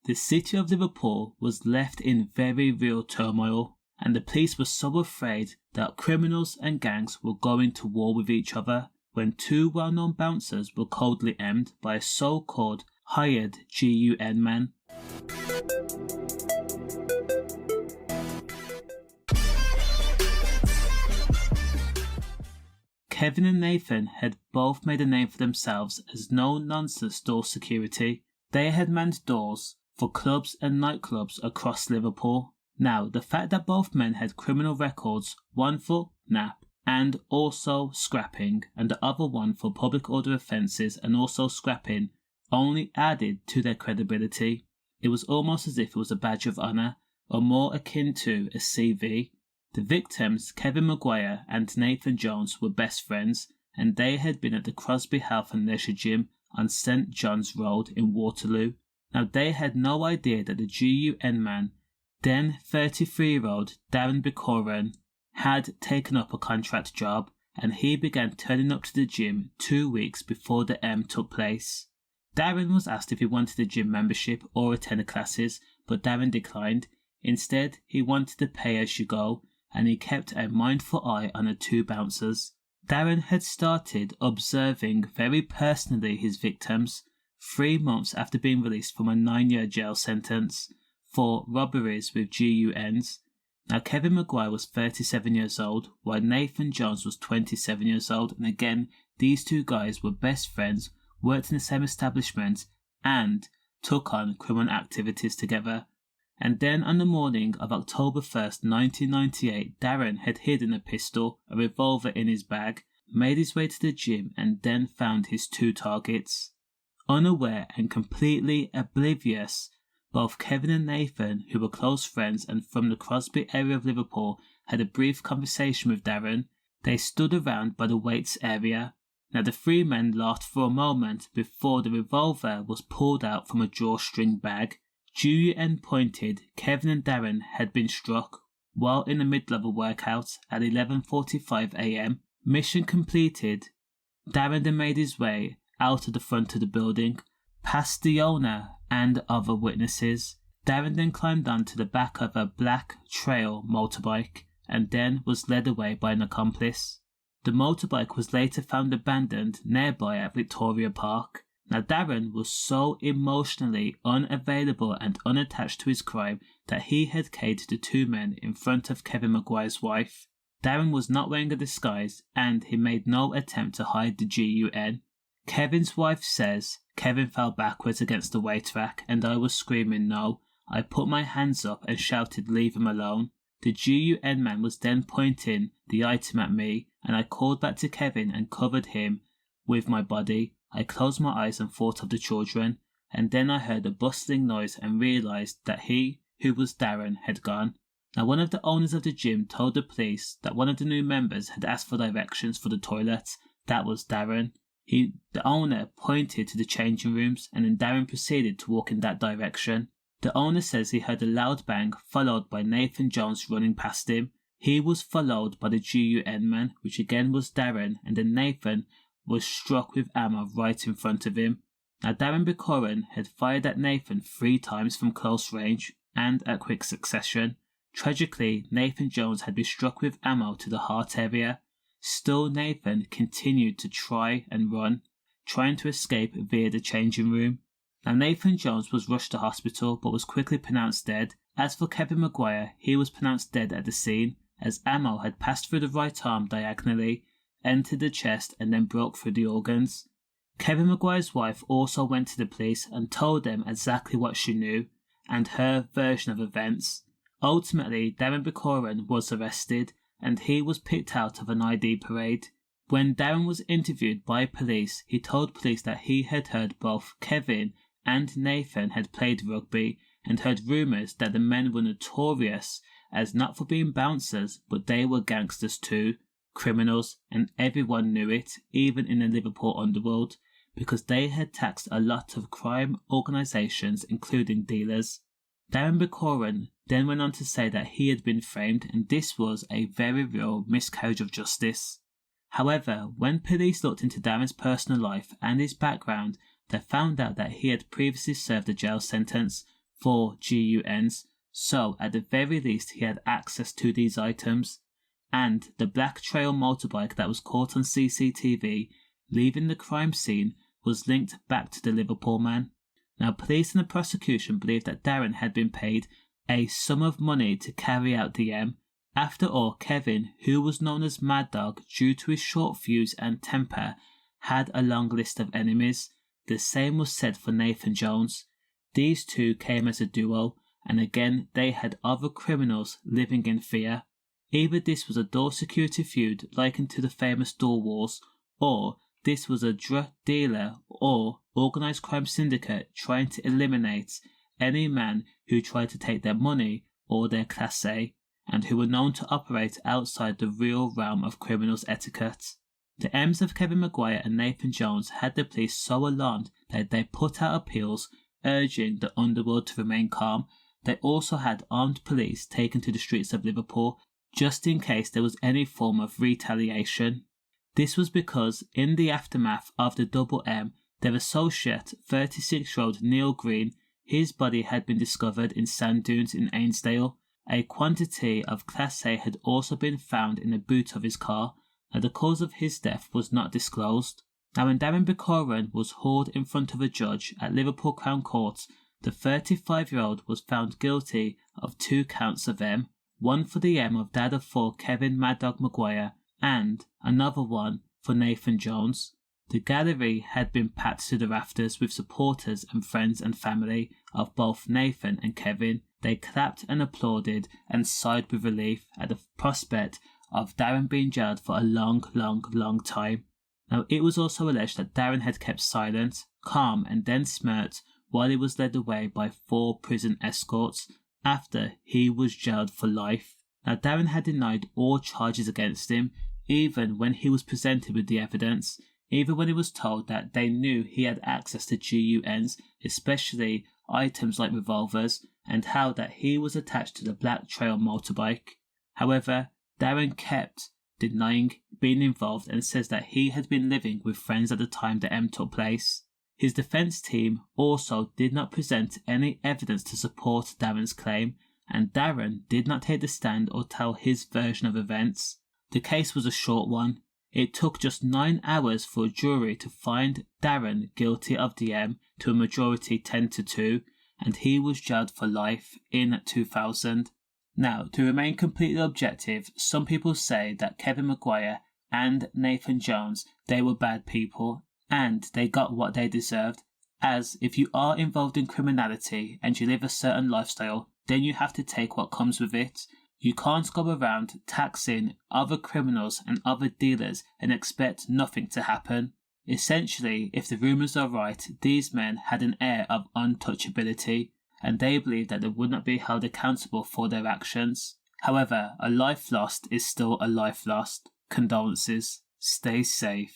The city of Liverpool was left in very real turmoil, and the police were so afraid that criminals and gangs were going to war with each other when two well-known bouncers were coldly aimed by a so-called hired GUN man. Kevin and Nathan had both made a name for themselves as no-nonsense door security. They had manned doors for clubs and nightclubs across Liverpool. Now, the fact that both men had criminal records, one for nap and also scrapping, and the other one for public order offences and also scrapping, only added to their credibility. It was almost as if it was a badge of honour, or more akin to a CV. The victims, Kevin McGuire and Nathan Jones, were best friends, and they had been at the Crosby Health and Leisure Gym on St John's Road in Waterloo. Now, they had no idea that the GUN man, then 33-year-old Darren McGuire, had taken up a contract job, and he began turning up to the gym 2 weeks before the M took place. Darren was asked if he wanted a gym membership or attend classes, but Darren declined. Instead, he wanted to pay as you go, and he kept a mindful eye on the two bouncers. Darren had started observing very personally his victims 3 months after being released from a 9-year jail sentence for robberies with GUNs. Now, Kevin McGuire was 37 years old, while Nathan Jones was 27 years old, and again, these two guys were best friends, worked in the same establishment, and took on criminal activities together. And then on the morning of October 1st, 1998, Darren had hidden a pistol, a revolver in his bag, made his way to the gym, and then found his two targets. Unaware and completely oblivious, both Kevin and Nathan, who were close friends and from the Crosby area of Liverpool, had a brief conversation with Darren. They stood around by the weights area. Now, the three men laughed for a moment before the revolver was pulled out from a drawstring bag. GUN pointed. Kevin and Darren had been struck while in the middle of a workout at 11:45 a.m. Mission completed. Darren then made his way out of the front of the building, past the owner and other witnesses. Darren then climbed onto the back of a black trail motorbike and then was led away by an accomplice. The motorbike was later found abandoned nearby at Victoria Park. Now, Darren was so emotionally unavailable and unattached to his crime that he had catered the two men in front of Kevin McGuire's wife. Darren was not wearing a disguise and he made no attempt to hide the GUN. Kevin's wife says, Kevin fell backwards against the weight rack and I was screaming no. I put my hands up and shouted leave him alone. The GUN man was then pointing the item at me and I called back to Kevin and covered him with my body. I closed my eyes and thought of the children, and then I heard a bustling noise and realised that he, who was Darren, had gone. Now, one of the owners of the gym told the police that one of the new members had asked for directions for the toilets. That was Darren. The owner pointed to the changing rooms, and then Darren proceeded to walk in that direction. The owner says he heard a loud bang, followed by Nathan Jones running past him. He was followed by the GUN man, which again was Darren, and then Nathan was struck with ammo right in front of him. Now, Darren McGuire had fired at Nathan 3 times from close range and at quick succession. Tragically, Nathan Jones had been struck with ammo to the heart area. Still, Nathan continued to try and run, trying to escape via the changing room. Now, Nathan Jones was rushed to hospital but was quickly pronounced dead. As for Kevin McGuire, he was pronounced dead at the scene as ammo had passed through the right arm diagonally, entered the chest and then broke through the organs. Kevin McGuire's wife also went to the police and told them exactly what she knew and her version of events. Ultimately, Darren McGuire was arrested and he was picked out of an ID parade. When Darren was interviewed by police, he told police that he had heard both Kevin and Nathan had played rugby and heard rumours that the men were notorious as not for being bouncers, but they were gangsters too. Criminals, and everyone knew it, even in the Liverpool underworld, because they had taxed a lot of crime organisations, including dealers. Darren McGuire then went on to say that he had been framed and this was a very real miscarriage of justice. However, when police looked into Darren's personal life and his background, they found out that he had previously served a jail sentence for GUNs, so at the very least he had access to these items. And the black trail motorbike that was caught on CCTV leaving the crime scene was linked back to the Liverpool man. Now, police and the prosecution believed that Darren had been paid a sum of money to carry out the M. After all, Kevn, who was known as Mad Dog due to his short fuse and temper, had a long list of enemies. The same was said for Nathan Jones. These two came as a duo, and again they had other criminals living in fear. Either this was a door security feud likened to the famous door wars, or this was a drug dealer or organised crime syndicate trying to eliminate any man who tried to take their money or their Class A, and who were known to operate outside the real realm of criminals' etiquette. The M's of Kevn McGuire and Nathan Jones had the police so alarmed that they put out appeals urging the underworld to remain calm. They also had armed police taken to the streets of Liverpool just in case there was any form of retaliation. This was because in the aftermath of the Double M, their associate, 36-year-old Neil Green, his body had been discovered in sand dunes in Ainsdale. A quantity of Class A had also been found in the boot of his car. Now, the cause of his death was not disclosed. Now, when Darren McGuire was hauled in front of a judge at Liverpool Crown Court, the 35-year-old was found guilty of 2 counts of M, one for the M of dad of 4 Kevn Mad Dog McGuire, and another one for Nathan Jones. The gallery had been packed to the rafters with supporters and friends and family of both Nathan and Kevn. They clapped and applauded and sighed with relief at the prospect of Darren being jailed for a long time. Now, it was also alleged that Darren had kept silent, calm, and then smirked while he was led away by 4 prison escorts after he was jailed for life. Now, Darren had denied all charges against him, even when he was presented with the evidence, even when he was told that they knew he had access to GUNs, especially items like revolvers, and how that he was attached to the Black Trail motorbike. However, Darren kept denying being involved and says that he had been living with friends at the time the M took place. His defence team also did not present any evidence to support Darren's claim, and Darren did not take the stand or tell his version of events. The case was a short one. It took just 9 hours for a jury to find Darren guilty of the M to a majority 10-2, and he was jailed for life in 2000. Now, to remain completely objective, some people say that Kevn McGuire and Nathan Jones, they were bad people, and they got what they deserved, as if you are involved in criminality and you live a certain lifestyle, then you have to take what comes with it. You can't go around taxing other criminals and other dealers and expect nothing to happen. Essentially, if the rumours are right, these men had an air of untouchability, and they believed that they would not be held accountable for their actions. However, a life lost is still a life lost. Condolences. Stay safe.